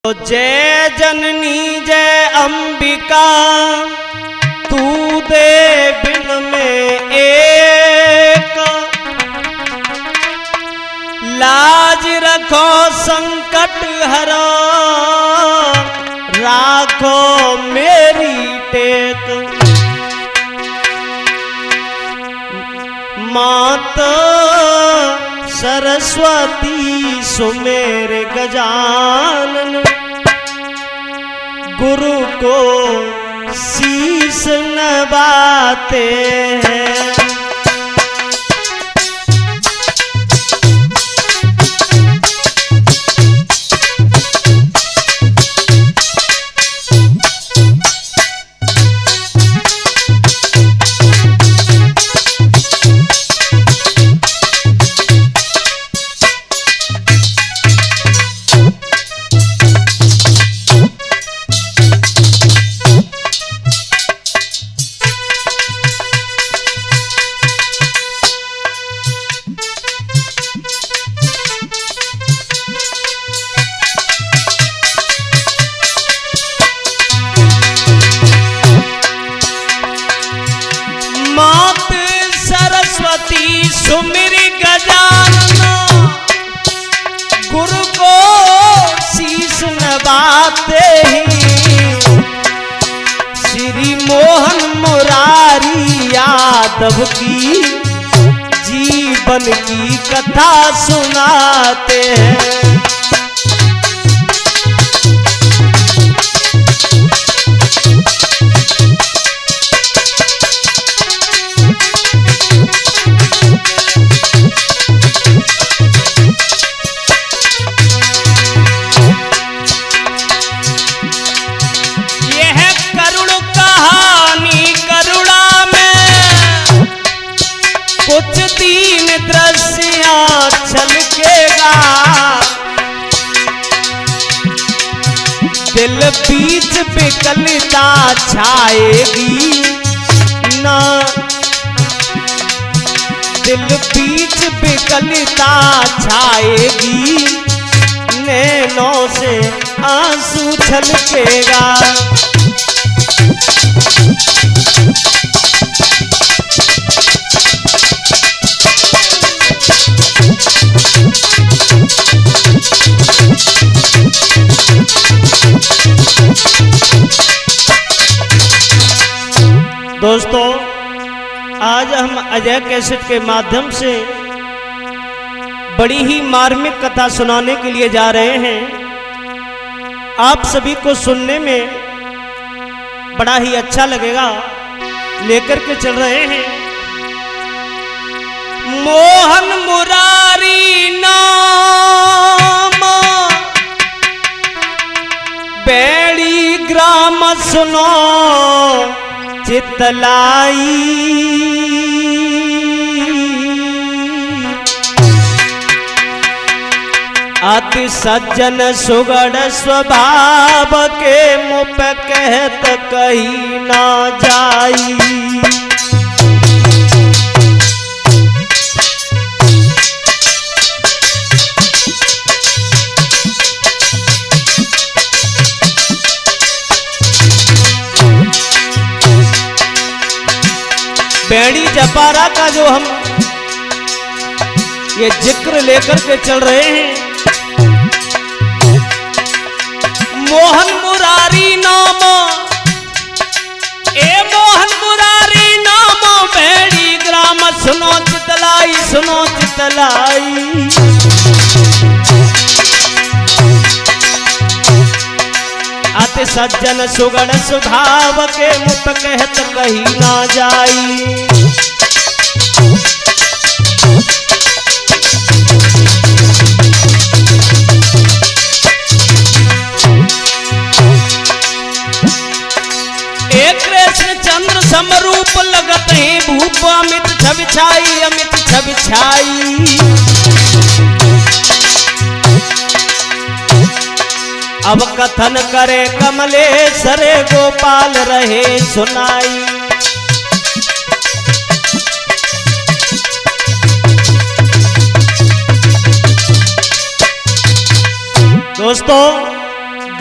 जय जननी जय अंबिका, तू दे बिन में एक, लाज रखो संकट हरो, राखो मेरी टेक। माता सरस्वती सुमेर गजानन, गुरु को शीश नवाते हैं। सुमिर गजानन, गुरु को शीश नवाते ही, श्री मोहन मुरारी यादव की जीवन की कथा सुनाते हैं। कुछ तीन दृश्य छलकेगा, दिल बीच विकलता छाएगी ना, दिल बीच विकलता छाएगी, नैनों से आंसू छलकेगा। दोस्तों, आज हम अजय कैसेट के माध्यम से बड़ी ही मार्मिक कथा सुनाने के लिए जा रहे हैं। आप सभी को सुनने में बड़ा ही अच्छा लगेगा, लेकर के चल रहे हैं। मोहन मुरारी नाम बेड़ी ग्राम सुनो चितलाई, अति सज्जन सुगढ़ स्वभाव के मुँह पे कहत कहीं ना जाई। बेड़ी जपारा का जो हम ये जिक्र लेकर के चल रहे हैं, मोहन मुरारी नाम, ए मोहन मुरारी नाम बेड़ी ग्राम सुनो चितलाई, सुनो चितलाई। अति सज्जन सुगढ़ स्वभाव के मुँह पे कहत कहीं ना जाई। एक कृष्ण चंद्र समरूप लगत है भूप, अमित छवि छाई, अमित छवि छाई। अब कथन करे कमलेश्वर गोपाल रहे सुनाई। दोस्तों,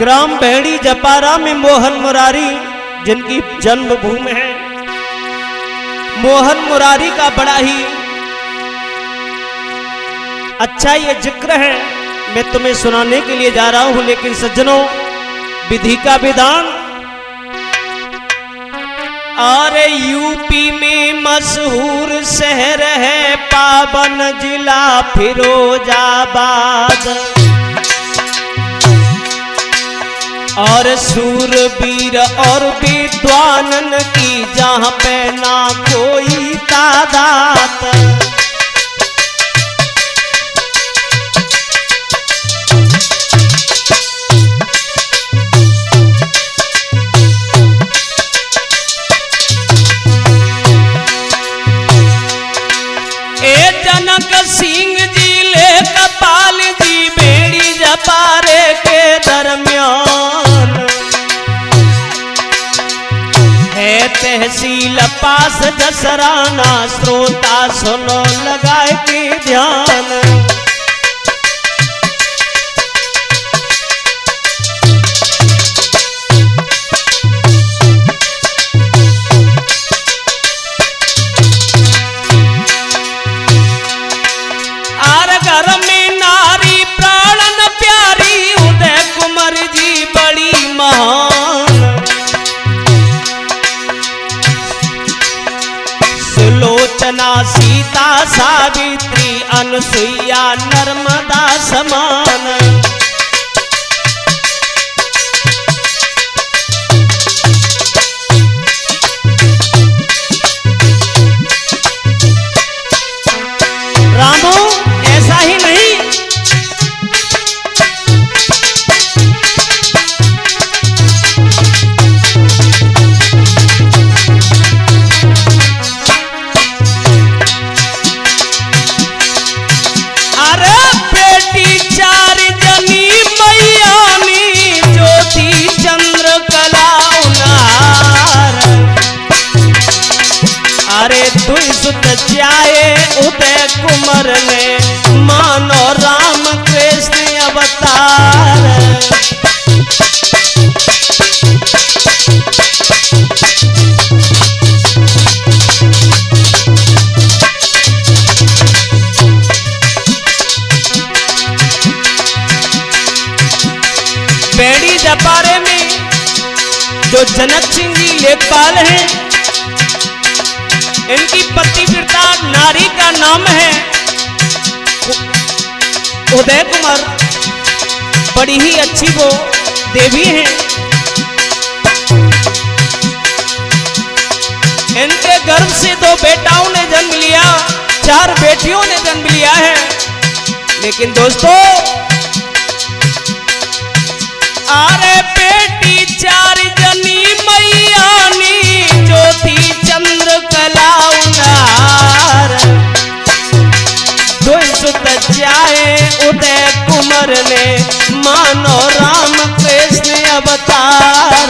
ग्राम भेड़ी जपारा में मोहन मुरारी जिनकी जन्मभूमि है, मोहन मुरारी का बड़ा ही अच्छा ये जिक्र है, मैं तुम्हें सुनाने के लिए जा रहा हूं। लेकिन सज्जनों, विधि का विधान, और यूपी में मशहूर शहर है पावन जिला फिरोजाबाद, और सूरवीर और विद्वानन की जहां पे ना कोई तादाद। जनक सिंह जी ले कपाल जी भेड़ी जपारे के दरमियान है तहसील पास जसराना, श्रोता सुनो लगाए के ध्यान। सुलोचना सीता सावित्री अनुसुईया नर्मदा समान, रामू ऐसा ही नहीं, सुत जाए उदय कुमार ने मानो राम कृष्ण अवतार। भेड़ी जपारे में जो जनक सिंह जी लेखपाल हैं, इनकी पतिव्रता नारी का नाम है उदय कुमार, बड़ी ही अच्छी वो देवी हैं। इनके गर्भ से 2 बेटाओं ने जन्म लिया, 4 बेटियों ने जन्म लिया है। लेकिन दोस्तों, अरे बेटी 4 जनी मैयानी ज्योति चंद्र कला उनार, सुत जाए उदय कुमार ने मानो राम कृष्ण अवतार।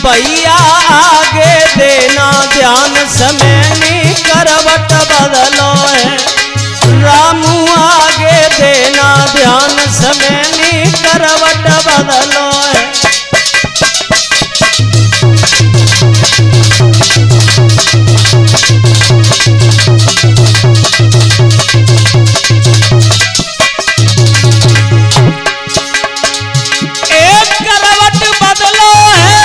भैया आगे देना ध्यान, समय में करवट बदलो है, रामू आगे देना ध्यान, समय में करवट बदलो है। एक करवट बदलो है,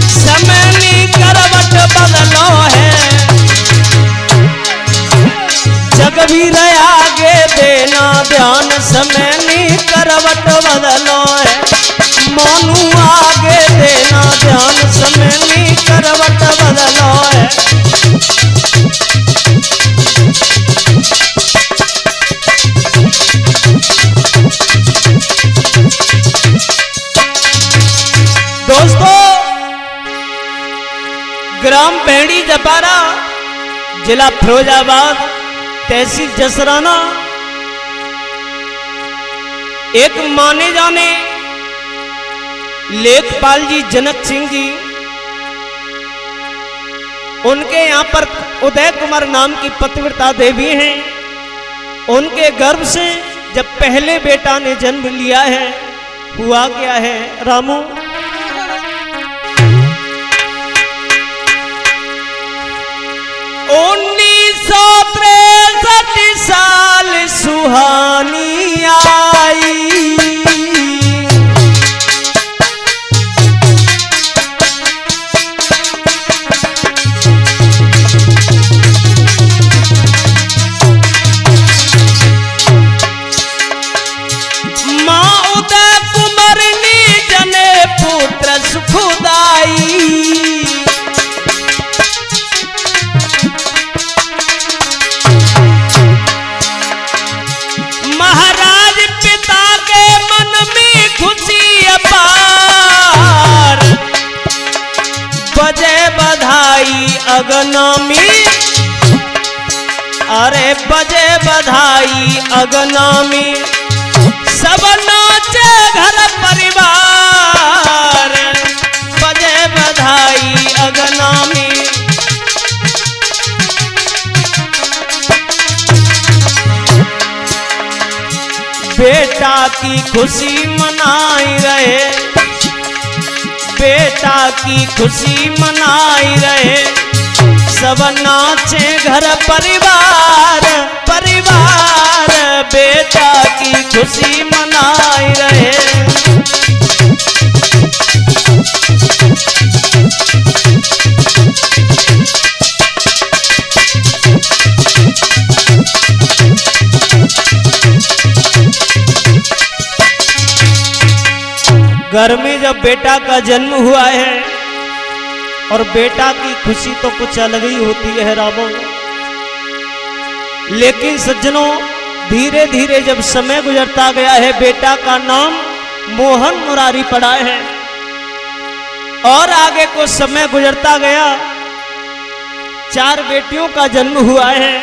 समय में करवट बदलो है, जगवीर आगे देना ध्यान, समय में करवट बदलो है, मोनू आगे देना ध्यान, समय में करवट बदलो है। दोस्तों, ग्राम भेड़ी जपारा, जिला फिरोजाबाद, तहसील जसराना, एक माने जाने लेखपाल जी जनक सिंह जी, उनके यहाँ पर उदय कुमार नाम की पतिव्रता देवी हैं। उनके गर्भ से जब पहले बेटा ने जन्म लिया है, हुआ क्या है रामू? 1963 साल सुहानी आई, खुदाई। महाराज पिता के मन में खुशी अपार, बजे बधाई अगनामी, अरे बजे बधाई अगनामी, सब नाचे घर परिवार, बजे बधाई अगनामी। बेटा की खुशी मनाई रहे, बेटा की खुशी मनाई रहे, सब नाचे घर परिवार, परिवार बेटा की खुशी मनाई रहे। घर में जब बेटा का जन्म हुआ है, और बेटा की खुशी तो कुछ अलग ही होती है रामो। लेकिन सज्जनों, धीरे धीरे जब समय गुजरता गया है, बेटा का नाम मोहन मुरारी पड़ा है, और आगे को समय गुजरता गया, 4 बेटियों का जन्म हुआ है।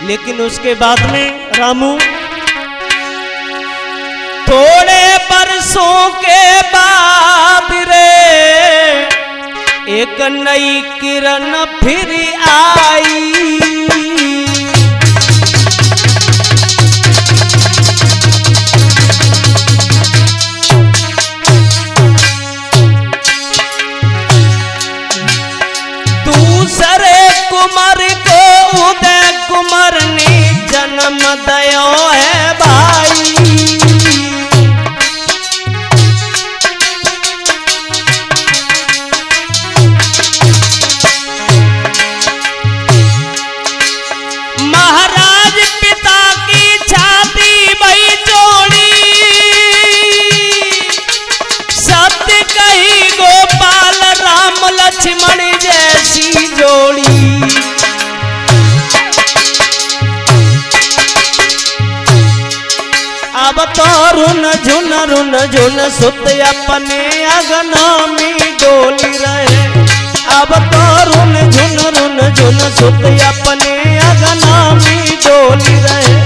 लेकिन उसके बाद में रामू, थोड़े बरसों के बाद रे एक नई किरण फिर आई, दूसरे कुमार को उदय कुमार ने जन्म दयो है भाई। महाराज पिता की छाती भई जोड़ी, सत्य कही गोपाल राम लक्ष्मण जैसी जोड़ी। अब तो रुन झुन सुत अपने अगना में डोली रहे, अब तो रुन झुन सुत अपने अगना में डोली रहे।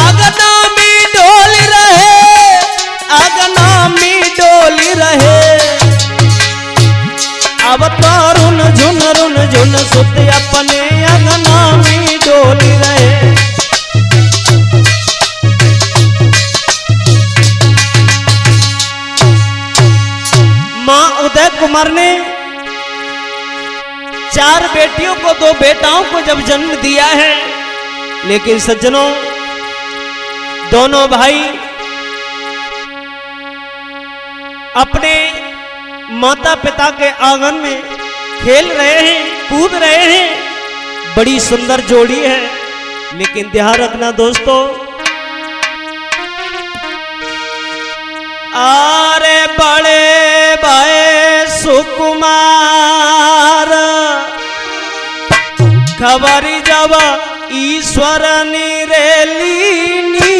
अगना में डोली रहे, अगना में डोली रहे, अब तो रुन झुन सुत अपने अगना में डोली रहे। मां उदय कुमार ने 4 बेटियों को 2 बेटाओं को जब जन्म दिया है, लेकिन सज्जनों, दोनों भाई अपने माता पिता के आंगन में खेल रहे हैं, कूद रहे हैं, बड़ी सुंदर जोड़ी है। लेकिन ध्यान रखना दोस्तों, आरे बड़े भाई सुकुमार, खबरी जब ईश्वर निरेलीनी,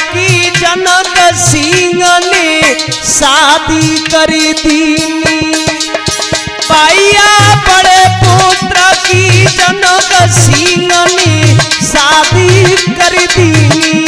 की जनक सिंह ने शादी कर दीनी। भैया बड़े पुत्र की जनक सिंह ने शादी कर दीनी।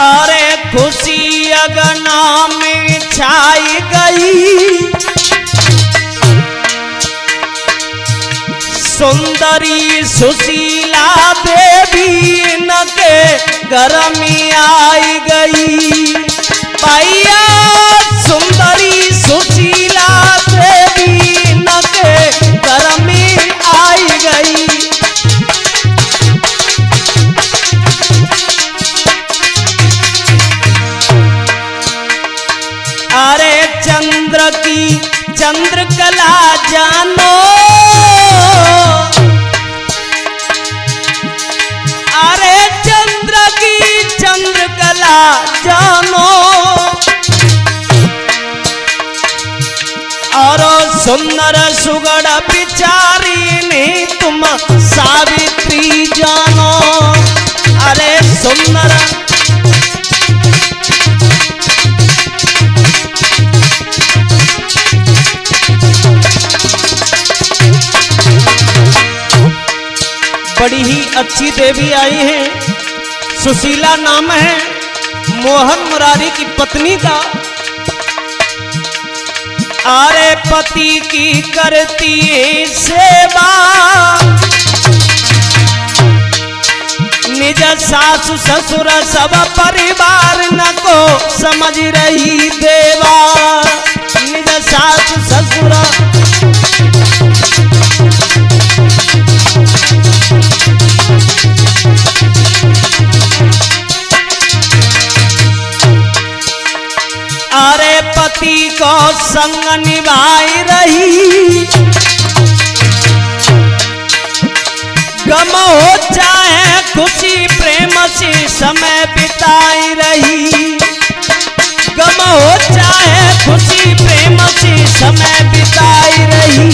अरे खुशी अगना में छाई गई, सुंदरी सुशीला देवी न के घर में आई गई। भैया सुंदरी सुशीला देवी न के घर में आई गई। अरे चंद्र की चंद्रकला जानो, अरे चंद्र की चंद्रकला जानो, और सुंदर सुगढ़ बिचारी ने तुम सावित्री जानो। अरे सुंदर बड़ी ही अच्छी देवी आई है, सुशीला नाम है, मोहन मुरारी की पत्नी का। अरे पति की करती सेवा, निज सासु ससुर सब परिवार न को समझ रही देवा। निज सासु ससुर अरे पति को संग निभाई रही, गम हो चाहे खुशी प्रेम से समय बिताई रही। गम हो चाहे खुशी प्रेम से समय बिताई रही।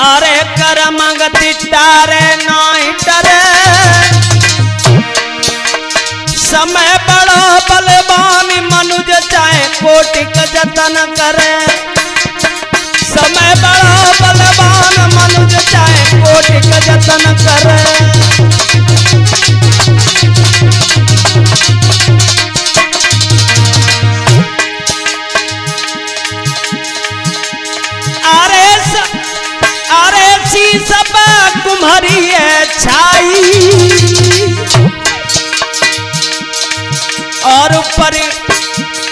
अरे करम गति टारे नाई डरे, समय बड़ो बलवान मनुज चाहे कोटिक जतन करे। समय बड़ो बलवान मनुज चाहे कोटिक जतन करे। सब कुम्हारी छाई, और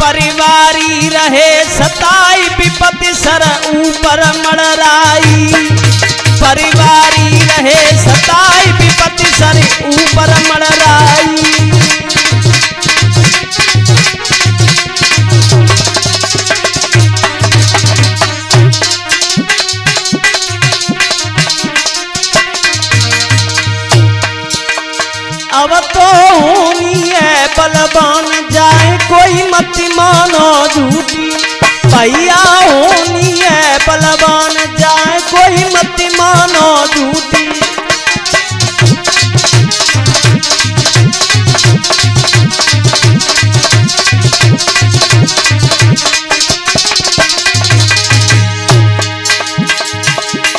परिवारी रहे सताई, विपत्ति सर ऊपर मड़राई। परिवारी रहे सताई, विपत्ति सर ऊपर मड़राई। अब तो होनी है बलवान जाए कोई मत मानो झूठी। भैया होनी है बलवान जाए कोई मत मानो झूठी।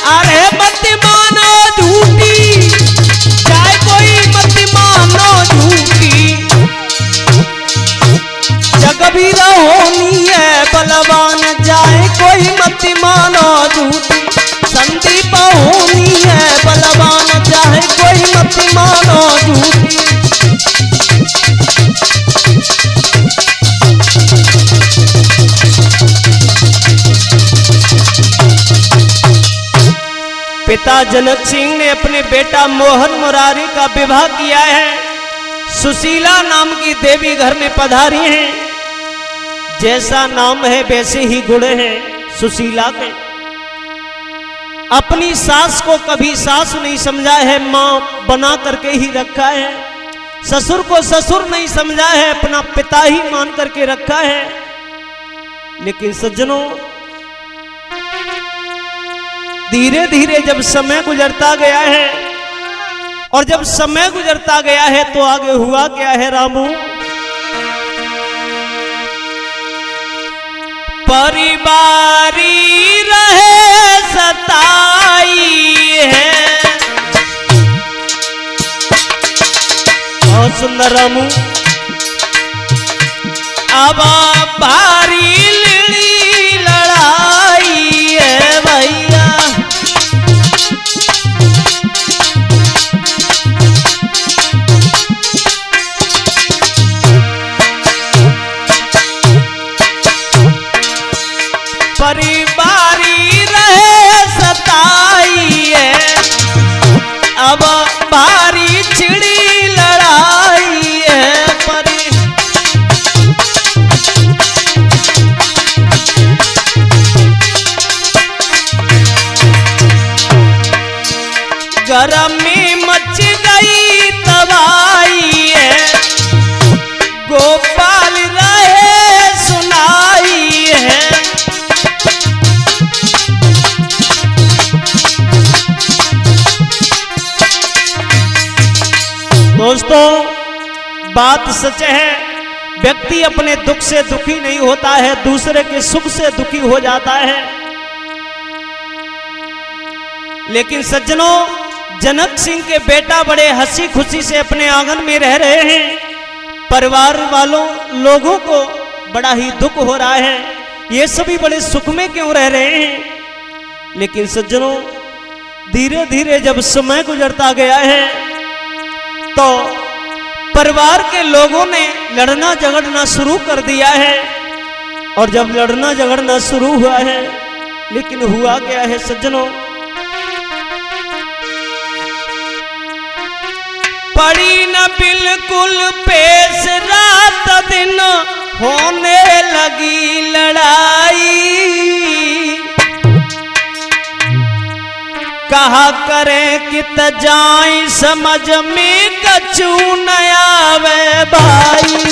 अरे मत मानो झूठी, चाहे कोई मत मानो झूठी। जगबीर होनी है बलवान जाए कोई मत मानो झूठी। संदीप होनी है बलवान जाए कोई मत मानो झूठी। पिता जनक सिंह ने अपने बेटा मोहन मुरारी का विवाह किया है। सुशीला नाम की देवी घर में पधारी हैं। जैसा नाम है वैसे ही गुण है सुशीला के। अपनी सास को कभी सास नहीं समझा है, मां बना करके ही रखा है। ससुर को ससुर नहीं समझा है, अपना पिता ही मान करके रखा है। लेकिन सज्जनों, धीरे धीरे जब समय गुजरता गया है, और जब समय गुजरता गया है तो आगे हुआ क्या है रामू? परिवारी रहे सताई है। बहुत सुंदर रामू। अब भारी लड़ाई है भैया। परिवारी रहे सताई है, अब भारी चिड़ी लड़ाई है। गर्मी मच गई तबाही है, गोपाल रहे सुनाई है। दोस्तों, बात सच है, व्यक्ति अपने दुख से दुखी नहीं होता है, दूसरे के सुख से दुखी हो जाता है। लेकिन सज्जनों, जनक सिंह के बेटा बड़े हंसी खुशी से अपने आंगन में रह रहे हैं। परिवार वालों लोगों को बड़ा ही दुख हो रहा है, ये सभी बड़े सुख में क्यों रह रहे हैं। लेकिन सज्जनों, धीरे धीरे जब समय गुजरता गया है तो परिवार के लोगों ने लड़ना झगड़ना शुरू कर दिया है। और जब लड़ना झगड़ना शुरू हुआ है, लेकिन हुआ क्या है सज्जनों? पड़ी न बिल्कुल पेश, रात दिन होने लगी लड़ाई। कहा करें कि जाई समझ में कछु न आवे भाई।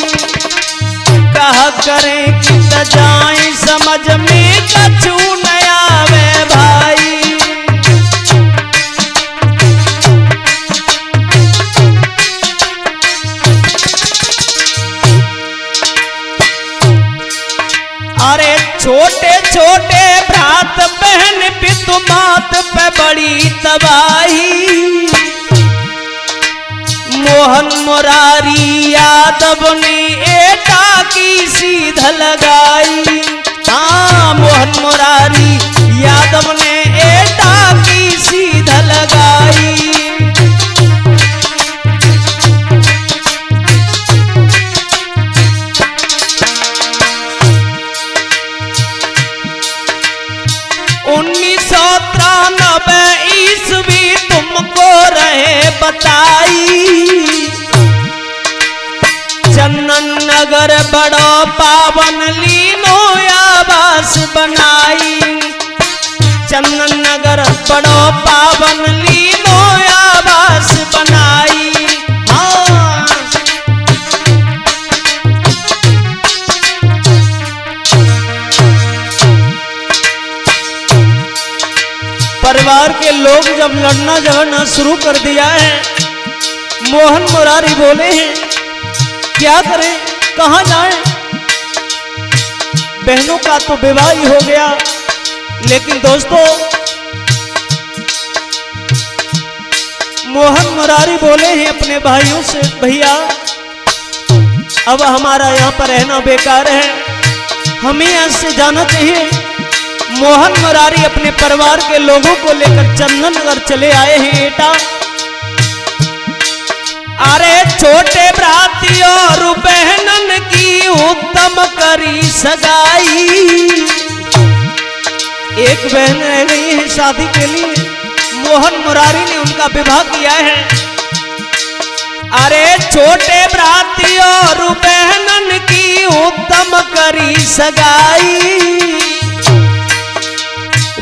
कहा करें कि जाई समझ में कछु न आवे भाई। अरे छोटे छोटे भ्रात बहन पितु मात पे बड़ी तबाही। मोहन मुरारी यादव ने एटा की सीध लगाई। हाँ, मोहन मुरारी यादव ने एटा की सीध लगाई। ईस्वी तुमको रहे बताई। चंदन नगर बड़ो पावन लीनो आवास बनाई। चंदन नगर बड़ो पावन लीनो आवास बनाई। हाँ, परिवार के लोग जब लड़ना झगड़ना शुरू कर दिया है, मोहन मुरारी बोले हैं क्या करें, कहां जाएं। बहनों का तो विवाह ही हो गया। लेकिन दोस्तों, मोहन मुरारी बोले हैं अपने भाइयों से, भैया अब हमारा यहाँ पर रहना बेकार है, हमें यहाँ से जाना चाहिए। मोहन मुरारी अपने परिवार के लोगों को लेकर चंदन नगर चले आए हैं एटा। अरे छोटे भ्राती और बहनन की उत्तम करी सगाई। एक बहन रह गई है शादी के लिए, मोहन मुरारी ने उनका विवाह किया है। अरे छोटे भ्राती और बहनन की उत्तम करी सगाई,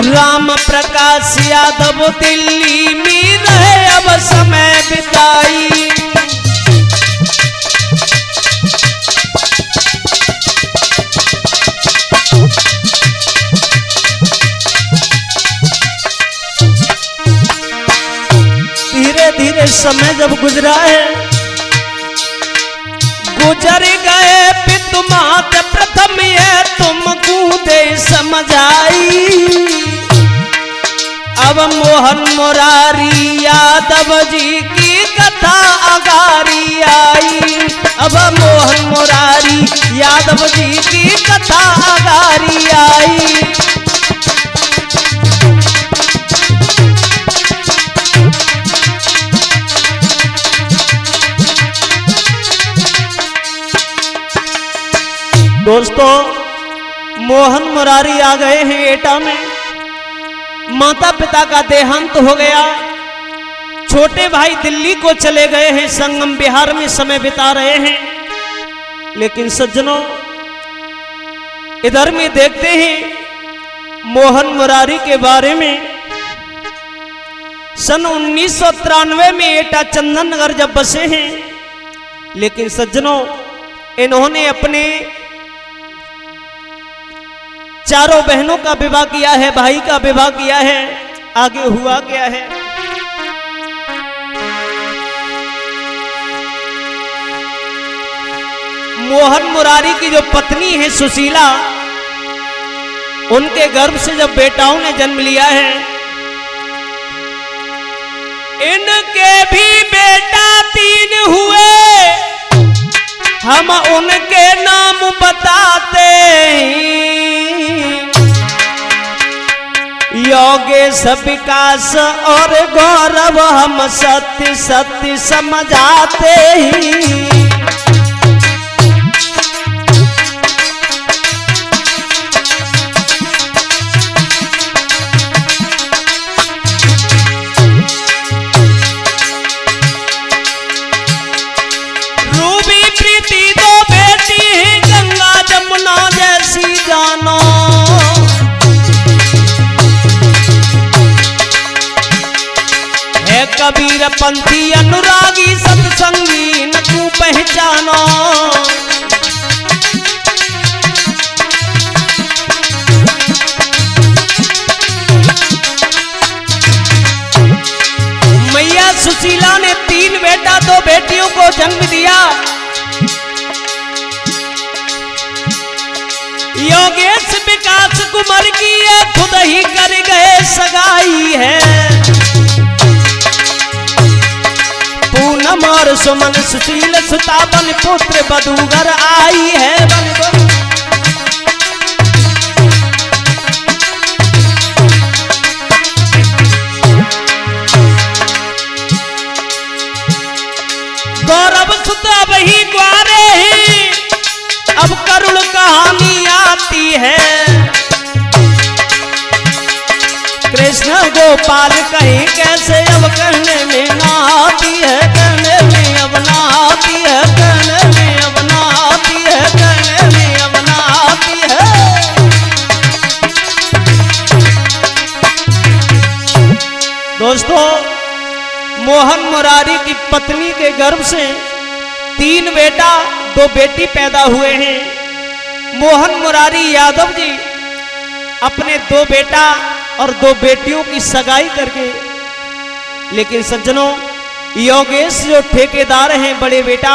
राम प्रकाश यादव दिल्ली में रहे अब समय बिताई। धीरे धीरे समय जब गुजरा है, गुजर गए पितुमात प्रथम ये तुम कूदे समझाई। अब मोहन मुरारी यादव जी की कथा अगारी आई, अब मोहन मुरारी यादव जी की कथा अगारी आई। दोस्तों, मोहन मुरारी आ गए हैं एटा में, माता पिता का देहांत हो गया, छोटे भाई दिल्ली को चले गए हैं, संगम बिहार में समय बिता रहे हैं। लेकिन सज्जनों, इधर में देखते हैं मोहन मुरारी के बारे में। सन 1993 में एटा चंदन नगर जब बसे हैं, लेकिन सज्जनों इन्होंने अपने चारों बहनों का विवाह किया है, भाई का विवाह किया है। आगे हुआ क्या है, मोहन मुरारी की जो पत्नी है सुशीला, उनके गर्भ से जब बेटाओं ने जन्म लिया है, इनके भी बेटा 3 हुए, हम उनके नाम बताते योगेश, विकास और गौरव हम सत्य सत्य समझाते ही। रूबी प्रीति 2 बेटी ही, गंगा जमुना जैसी जानो, कबीर पंथी अनुरागी सत्संगी न तू पहचानो। मैया सुशीला ने 3 बेटा 2 बेटियों को जन्म दिया। योगेश विकास कुमार की ये खुद ही कर गए सगाई है। पूनम और सुमन सुशील सुता बन पुत्र बधूगर आई है बन। गौरव सुता वही ग्वारे ही, अब करुण कहानी आती है। कृष्ण गोपाल कहीं कैसे अब कहने में ना आती है, कहने में अब ना आती है, कहने में अब ना आती है, कहने में अब ना आती है। दोस्तों, मोहन मुरारी की पत्नी के गर्भ से 3 बेटा 2 बेटी पैदा हुए हैं। मोहन मुरारी यादव जी अपने 2 बेटा और 2 बेटियों की सगाई करके, लेकिन सज्जनों योगेश जो ठेकेदार हैं बड़े बेटा,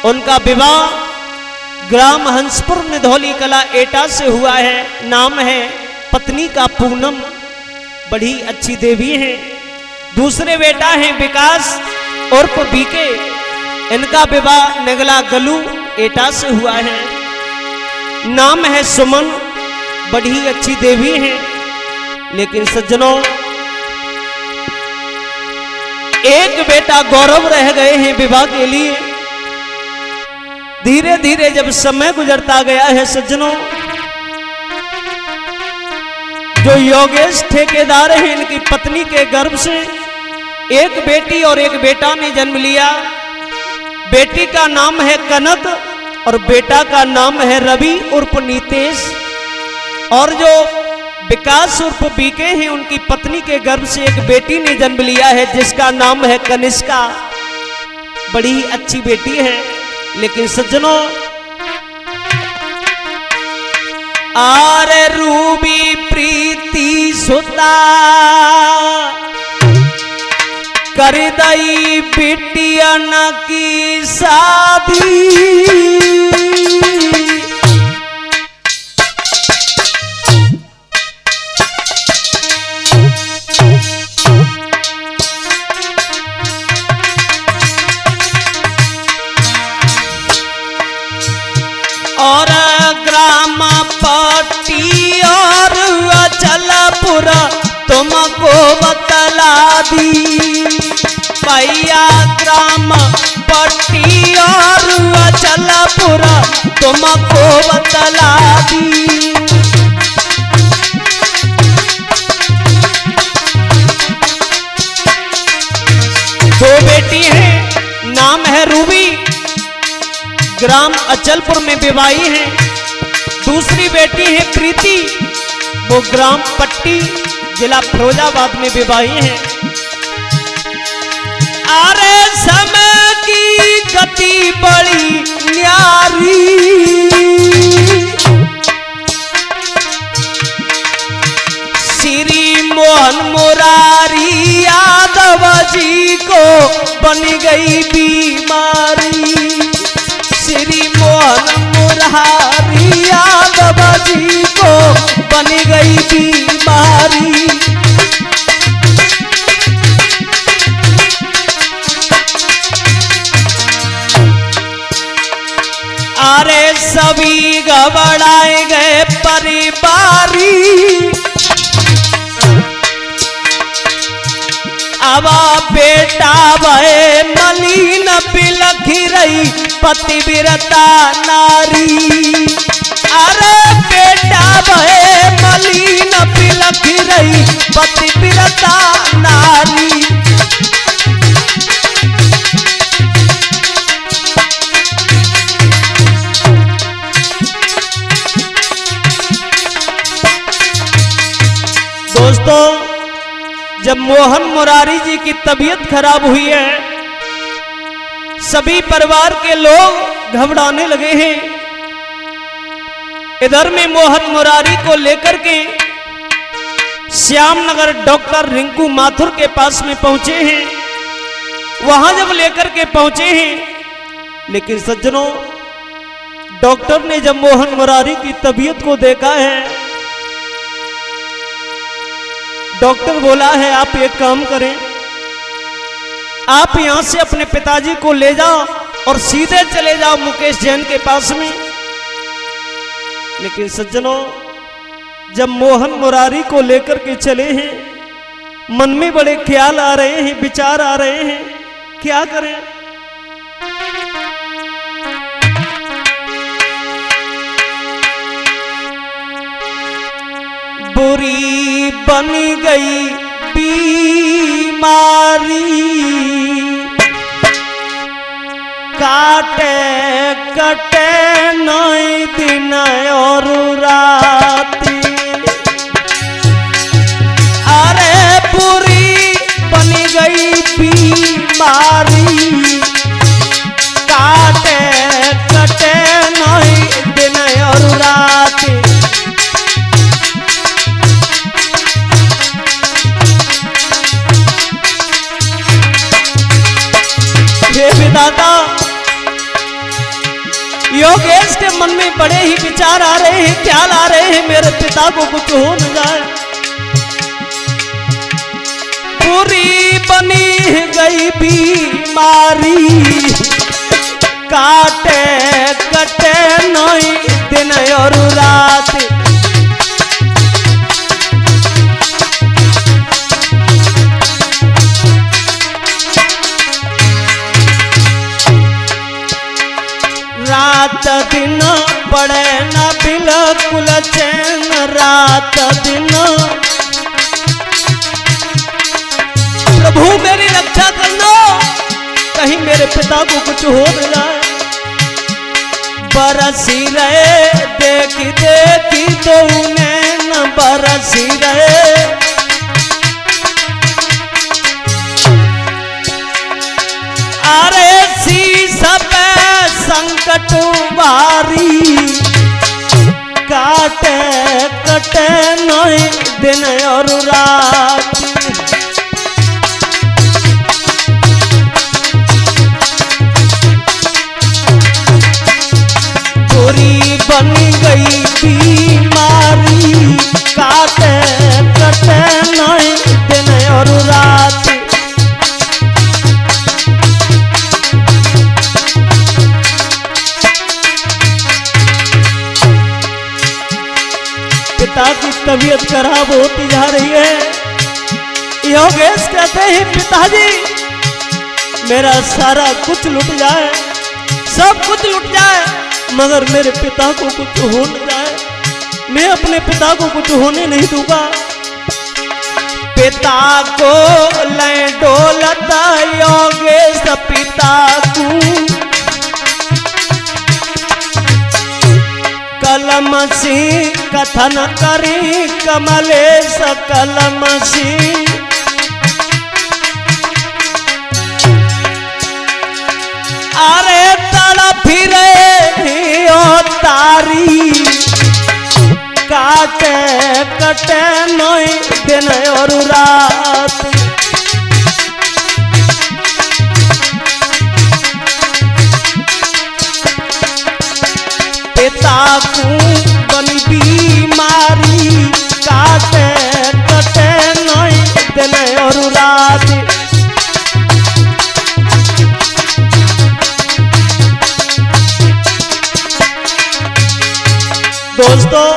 उनका विवाह ग्राम हंसपुर निधौली कला एटा से हुआ है। नाम है पत्नी का पूनम, बड़ी अच्छी देवी है। दूसरे बेटा हैं विकास उर्फ बीके, इनका विवाह नगला गलू एटा से हुआ है। नाम है सुमन, बड़ी अच्छी देवी है। लेकिन सज्जनों एक बेटा गौरव रह गए हैं विवाह के लिए। धीरे धीरे जब समय गुजरता गया है सज्जनों, जो योगेश ठेकेदार हैं इनकी पत्नी के गर्भ से 1 बेटी और 1 बेटा ने जन्म लिया। बेटी का नाम है कनक और बेटा का नाम है रवि उर्फ नीतेश। और जो विकास उर्फ बीके हैं, उनकी पत्नी के गर्भ से एक बेटी ने जन्म लिया है जिसका नाम है कनिष्का। बड़ी ही अच्छी बेटी है। लेकिन सज्जनों, आरे रूबी प्रीति सुता कर दई बिटियन की शादी। और ग्राम पट्टी और अचलपुर तुमको बतला दी। भैया ग्राम पट्टी और अचलपुर तुमको बतला दी। दो बेटी हैं, नाम है रूबी, ग्राम अचलपुर में विवाही है। दूसरी बेटी है प्रीति, वो ग्राम पट्टी जिला फिरोजाबाद में विवाही है। अरे समय की गति बड़ी न्यारी, श्री मोहन मुरारी यादव जी को बन गई बीमारी। श्री मोहन मुरारी यादव जी को बन गई बीमारी। अरे सभी घबराए गए परिवारी, अब बेटा भय मलिन बिलखी रही पतिव्रता नारी। अरे बेटा भय मलिन बिलखी रही पतिव्रता नारी। दोस्तों, जब मोहन मुरारी जी की तबीयत खराब हुई है, सभी परिवार के लोग घबराने लगे हैं। इधर में मोहन मुरारी को लेकर के श्यामनगर डॉक्टर रिंकू माथुर के पास में पहुंचे हैं। वहां जब लेकर के पहुंचे हैं, लेकिन सज्जनों, डॉक्टर ने जब मोहन मुरारी की तबीयत को देखा है, डॉक्टर बोला है आप एक काम करें, आप यहां से अपने पिताजी को ले जाओ और सीधे चले जाओ मुकेश जैन के पास में। लेकिन सज्जनों, जब मोहन मुरारी को लेकर के चले हैं, मन में बड़े ख्याल आ रहे हैं, विचार आ रहे हैं, क्या करें। बुरी बन गई बीमारी, काटे कटे नई दिन और रात। अरे बुरी बन गई बीमारी, काटे कटे नई दिन और रात। विधाता, योगेश के मन में बड़े ही विचार आ रहे हैं, ख्याल आ रहे हैं, मेरे पिता को कुछ हो न जाए। पूरी बनी गई बीमारी, काटे कटे नई दिन और रात। रात दिन पड़े न बिल्कुल चैन, रात दिन। प्रभु मेरी रक्षा करना, कहीं मेरे पिता को कुछ हो न जाए। बरसी रहे देखी देखी तो उन्हें न बरसी रहे। अरे शीश पे संकट भारी काटे कटे नहीं दिन और रात। पूरी बन गई बीमारी काटे कटे नहीं दिन और रात। पिता की तबीयत खराब होती जा रही है। योगेश कहते हैं पिताजी मेरा सारा कुछ लुट जाए, सब कुछ लुट जाए, मगर मेरे पिता को कुछ हो न जाए। मैं अपने पिता को कुछ होने नहीं दूंगा। पिता को ले डोलता योगेश पिता को कलमसी कथन करी कमलेश कलमसी। अरे तड़प फिरे ओ तारी काटे कटे नहीं दिन और रात। पिता को बनी बीमारी काटे कटे नहीं दिन और रात। दोस्तों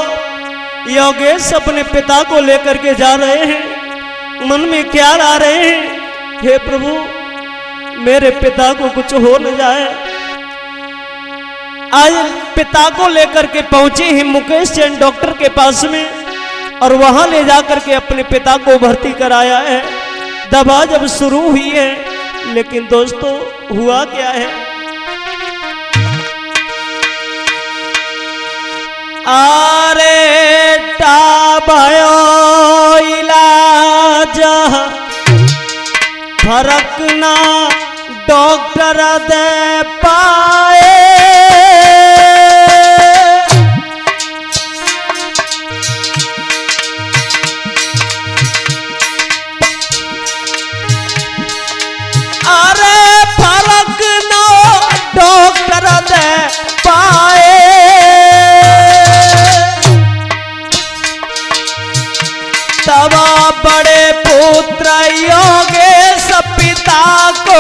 योगेश अपने पिता को लेकर के जा रहे हैं। मन में ख्याल आ रहे हैं हे प्रभु मेरे पिता को कुछ हो न जाए। आज पिता को लेकर के पहुंचे हैं मुकेश जैन डॉक्टर के पास में और वहां ले जाकर के अपने पिता को भर्ती कराया है। दवा जब शुरू हुई है लेकिन दोस्तों हुआ क्या है। आरे टाबयो इलाज फर्क ना डॉक्टर दे पाए। अरे फर्क ना डॉक्टर दे पाए। तवा बड़े पुत्र योगेश पिता को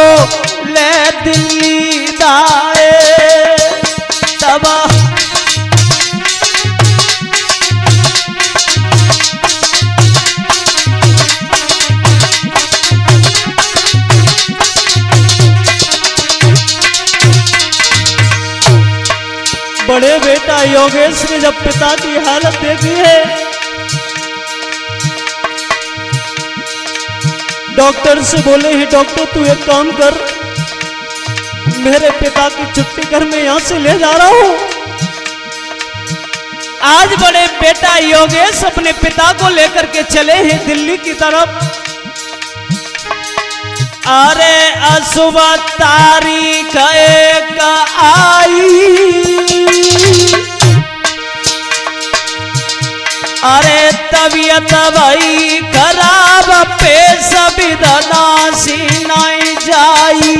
ले दिल्ली दाए। तवा बड़े बेटा योगेश ने जब पिता की हालत देखी है डॉक्टर से बोले हैं डॉक्टर तू एक काम कर मेरे पिता की छुट्टी कर मैं यहां से ले जा रहा हूं। आज बड़े बेटा योगेश अपने पिता को लेकर के चले हैं दिल्ली की तरफ। अरे अशुभ तारीख एक आई। अरे तबीयत भाई खराब पे सविधनासी नहीं जाई।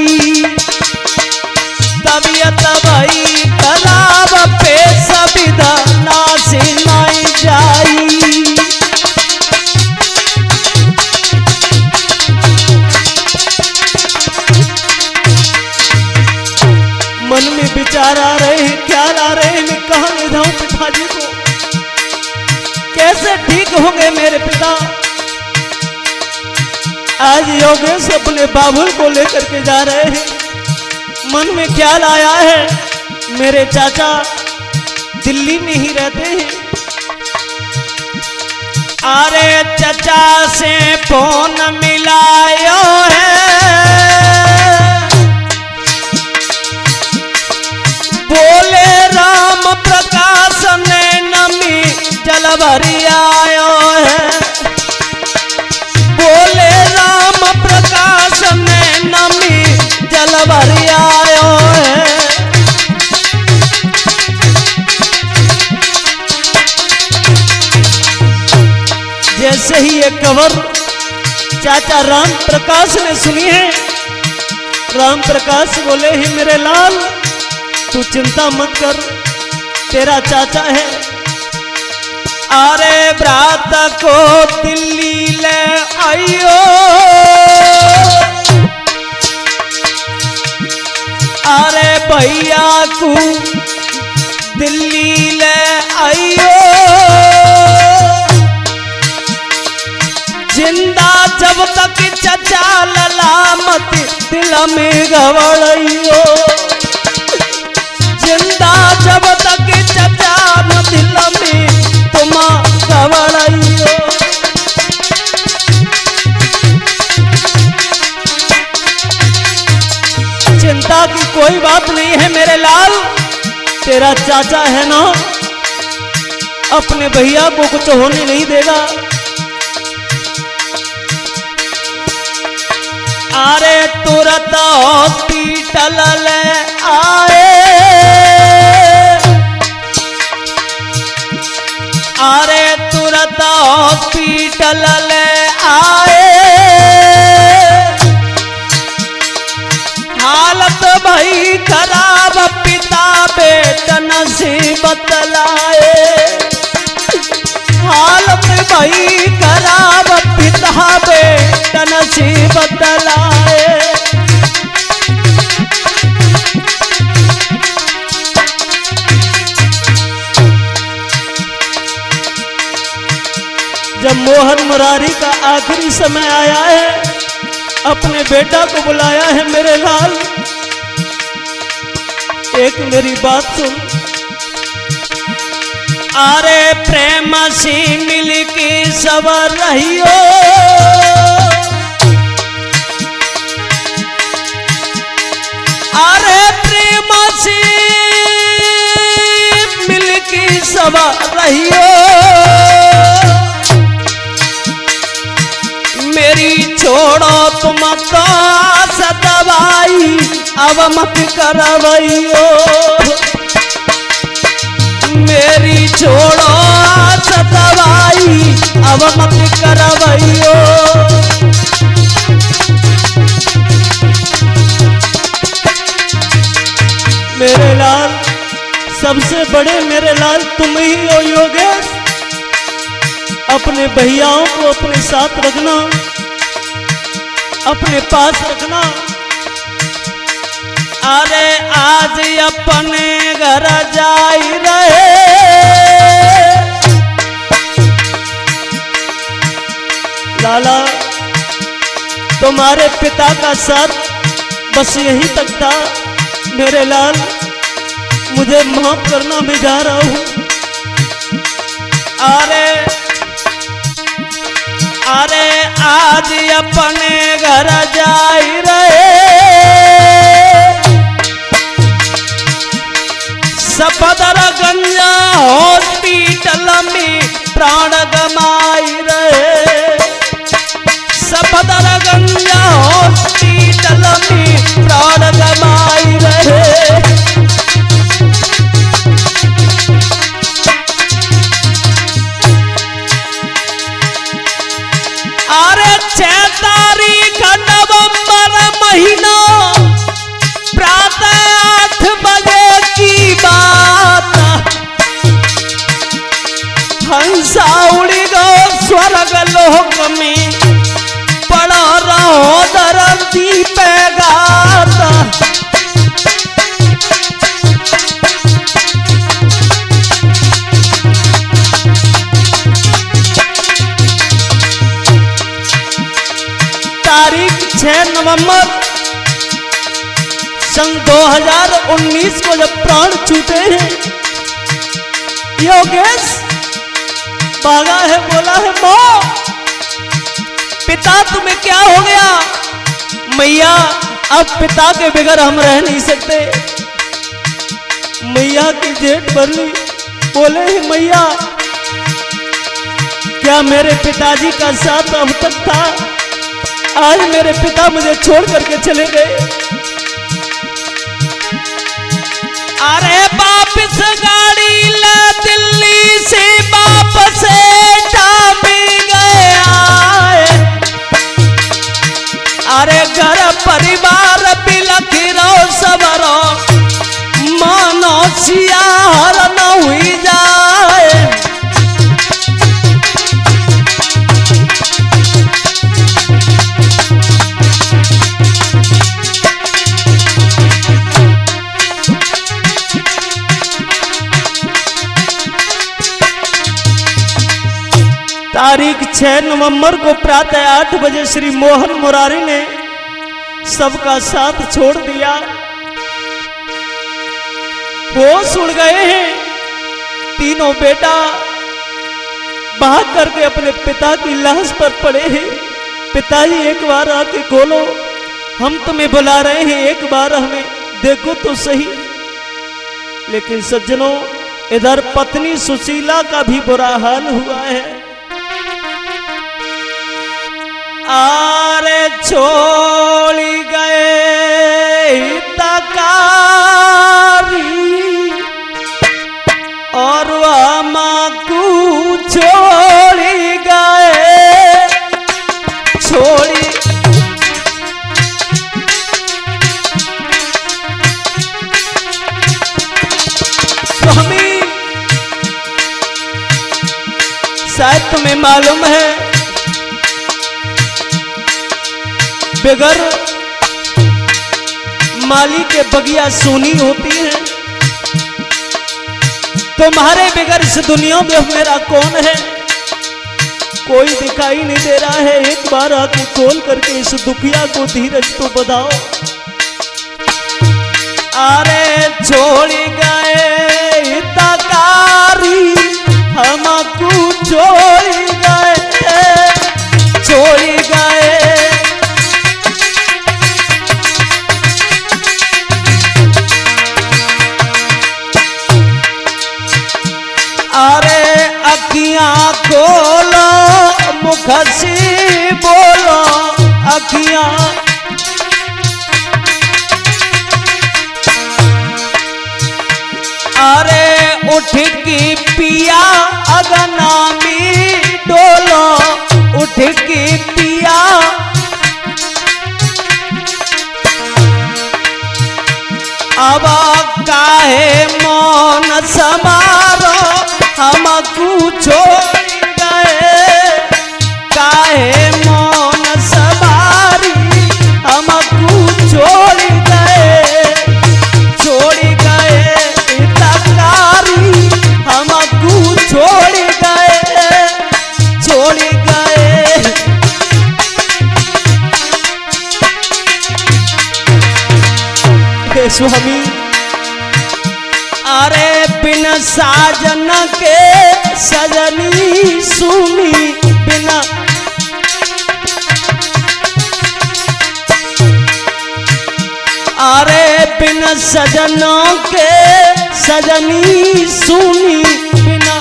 तबीयत भाई खराब पे सविधनासी नहीं जाई। मन में विचार आ रहे हैं ख्याल आ रहे हैं मैं कहाँ ले जाऊं पिताजी को, कैसे ठीक होंगे मेरे पिता। आज योगेश अपने बाबुल को लेकर के जा रहे हैं। मन में ख्याल आया है मेरे चाचा दिल्ली में ही रहते हैं। अरे चाचा से फोन मिलायो है। बोले राम प्रकाश ने नमी जल भरी आयो है। बोले राम प्रकाश ने नमी जल भरी आयो है। जैसे ही ये खबर चाचा राम प्रकाश ने सुनी है, राम प्रकाश बोले ही मेरे लाल तू चिंता मत कर, तेरा चाचा है। अरे भ्राता को दिल्ली ले आइयो, अरे भैया को दिल्ली ले आइयो। जिंदा जब तक चचा ललामत दिल में घबराइयो। जिंदा जब तक चचा न दिल में तुम घबराइयो। चिंता की कोई बात नहीं है मेरे लाल, तेरा चाचा है ना, अपने भैया को कुछ होने नहीं देगा। अरे तुरंत हॉस्पिटल ले आए, अरे तुरंत हॉस्पिटल ले आए। हालत भई खराब पिता बेटन से बतलाए। हालत भई खराब पिता बेटन से बतलाए। जब मोहन मुरारी का आखिरी समय आया है, अपने बेटा को बुलाया है मेरे लाल, एक मेरी बात सुन। अरे प्रेम से मिल के सवर रहियो, अरे प्रेम से मिल के सवर रहियो। मेरी छोड़ो तुम तो सदवाई अब मत करवैयो। मेरी छोड़ो सदवाई अब मत करवैयो। मेरे लाल सबसे बड़े मेरे लाल तुम ही हो योगेश। अपने भैयाओं को अपने साथ रखना, अपने पास रखना। अरे आज अपने घर जाई रहे, लाला तुम्हारे पिता का साथ बस यहीं तक था। मेरे लाल मुझे माफ करना, मैं जा रहा हूं। अरे आज अपने घर जाई रहे, सफदरगंज हॉस्पिटल में प्राण गमाई रहे। सफदरगंज हॉस्पिटल में प्राण गमाई रहे। अरे 6 तारीख नवंबर महीना प्रातः 8 बजे की बात, हंसा उड़ी गो स्वर्ग लोक में, पड़ा रहो धरती पे गाता। तारीख 6 नवंबर सन 2019 को जब प्राण छूटे हैं, योगेश भागा है, बोला है मां पिता तुम्हें क्या हो गया? मैया अब पिता के बगैर हम रह नहीं सकते। मैया की जेठ भरली, बोले ही मैया क्या मेरे पिताजी का साथ अब तक था, आज मेरे पिता मुझे छोड़ करके चले गए। अरे वापिस गाड़ी ला दिल्ली से वापस भी गया। अरे घर परिवार बिलख रो सबरो, मानो सियार न हुई जाए। तारीख 6 नवंबर को प्रातः 8 बजे श्री मोहन मुरारी ने सबका साथ छोड़ दिया। होश उड़ गए हैं तीनों बेटा, भाग करके अपने पिता की लाश पर पड़े हैं। पिताजी एक बार आके खोलो, हम तुम्हें बुला रहे हैं, एक बार हमें देखो तो सही। लेकिन सज्जनों, इधर पत्नी सुशीला का भी बुरा हाल हुआ है। आरे छोड़ी गए तकारी और माकू छोड़ी गए, छोड़ी स्वामी, शायद तुम्हें मालूम है बगैर माली के बगिया सोनी होती है। तुम्हारे बगैर इस दुनिया में मेरा कौन है, कोई दिखाई नहीं दे रहा है। एक बार आके खोल करके इस दुखिया को धीरज तो बताओ। अरे छोड़ी गए तकारी हमको छोड़ी गए, छोड़ी गए। अरे अखियां खोलो मुख से बोलो, अखियां अरे उठ की पिया अगना में डोलो, उठ की पिया अब काहे मौन समारो हमको छोड़ गए, काहे मौन समारी हमको छोड़ गए, छोड़ गए तकारी हमको छोड़ गए, छोड़ गए। हे स्वामी, अरे बिन साजन के सजनी सुनी, बिना अरे बिन सजनों के सजनी सुनी, बिना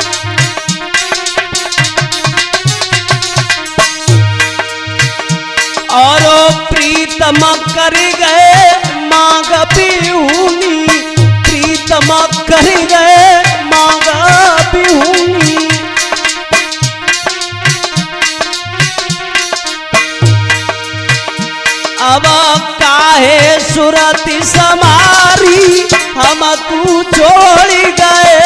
और प्रीतम कर गए मांग बिहुनी, प्रीतम कर गए मांग बिहुनी। अब काहे सुरति समारी हमको छोड़ गए,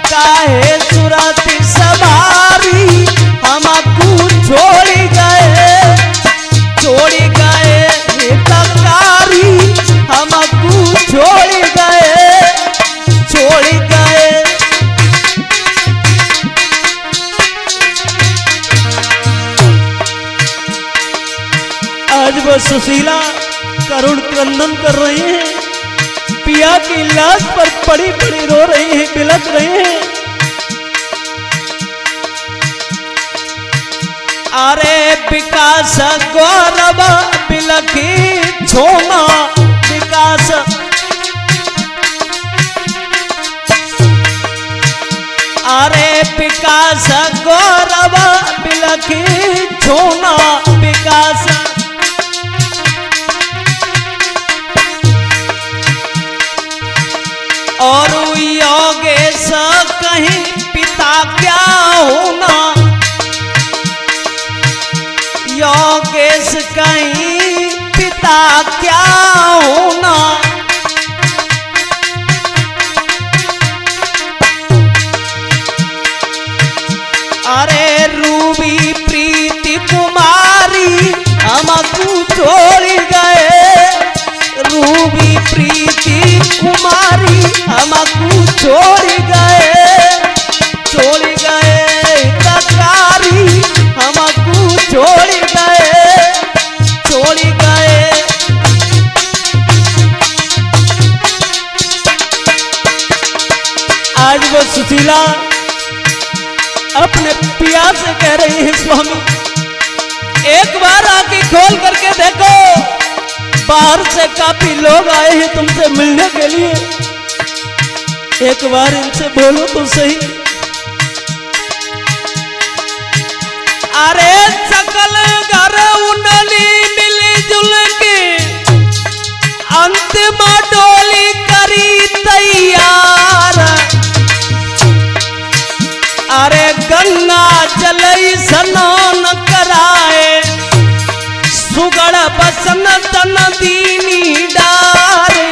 काहे सुरति समारी हमको छोड़ गए, छोड़ गए तकारी हमको छोड़ गए, छोड़ गए। आज वह सुशीला करुण क्रंदन कर रही हैं, पिया की लाश पर पड़ी पड़ी रो रही हैं, बिलख रही हैं। अरे विकास गौरव बिलखी छोमा, विकास अरे विकास गौरव बिलखी छूना विकास और योगेश कहीं पिता क्या होना, योगेश कहीं पिता क्या होना। अरे रूबी प्रीति कुमारी हमको छोड़ गए, रूबी प्रीति कुमारी हमको छोड़ गए, छोड़ गए ककारी हमको छोड़ गए, छोड़ गए। आज वो सुशीला अपने पिया से कह रही है, स्वामी एक बार आंखें खोल करके देखो, बाहर से काफी लोग आए हैं तुमसे मिलने के लिए, एक बार इनसे बोलो तो सही। अरे सकल घर उंडली मिलजुल के अंतिम डोली करी तैयार। अरे गंगा जलई स्नान कराए, सुगड़ बसन तन दीनी डारे।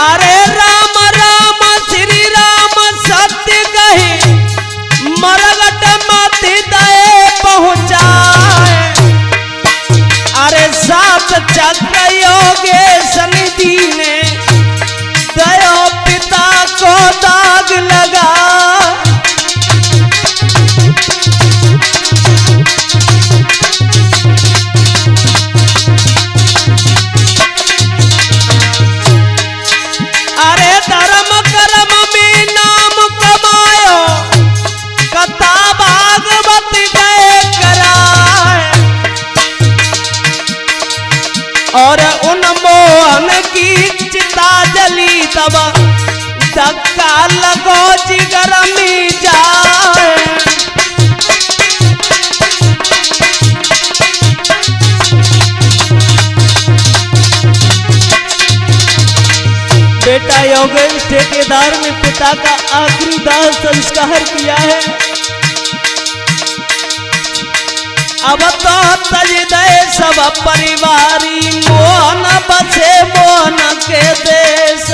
अरे राम राम श्री राम सत्य कहे, मरगट मत दए पहुँचाए। अरे सात चक्र योगेश निधि ने दया पिता को दाग लगा। अरे धर्म कर्म में नाम कमायो, कथा भागवत गए कराए। और उन्मोहन की चिता जली तब धक्का लगो जिगर में जाए। बेटा योगेश ठेकेदार ने पिता का आखिरी दाह संस्कार किया है, अब तो तज दे सब परिवारी, मोहन बसे मोहन के देश।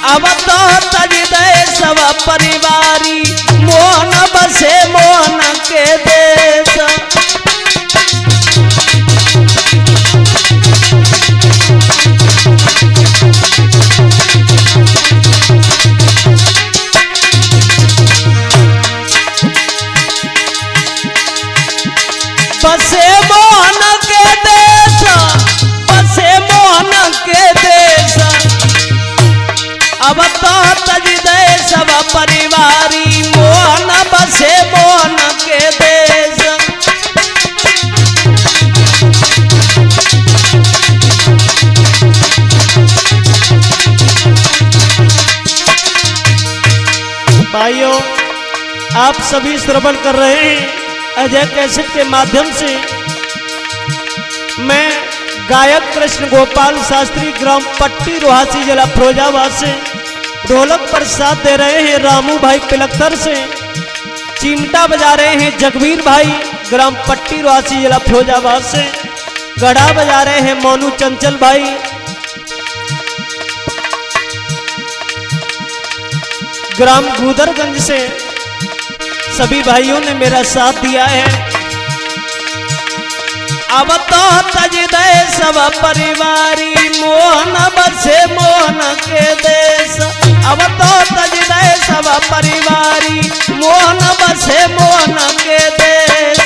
अब तो तज दे सब परिवारी, मोहन बसे मोहन के देश। बसे मोहन के देश, बसे मोहन के देश। अब तो तज दे सब परिवारी, मोहन बसे मोहन के देश। भाइयों आप सभी श्रवण कर रहे हैं अजय कैसेट के माध्यम से। मैं गायक कृष्ण गोपाल शास्त्री, ग्राम पट्टी रोहासी, जिला फिरोजाबाद से ढोलक पर साथ दे रहे हैं रामू भाई पिलखतर से। चिमटा बजा रहे हैं जगवीर भाई, ग्राम पट्टी रोहासी, जिला फिरोजाबाद से। गढ़ा बजा रहे हैं मोनू चंचल भाई। ग्राम गुदरगंज से सभी भाइयों ने मेरा साथ दिया है। अब तो तज दे सब परिवारी, मोहन बसे मोहन के देश। अब तो तज दे सब परिवारी, मोहन बसे मोहन के देश।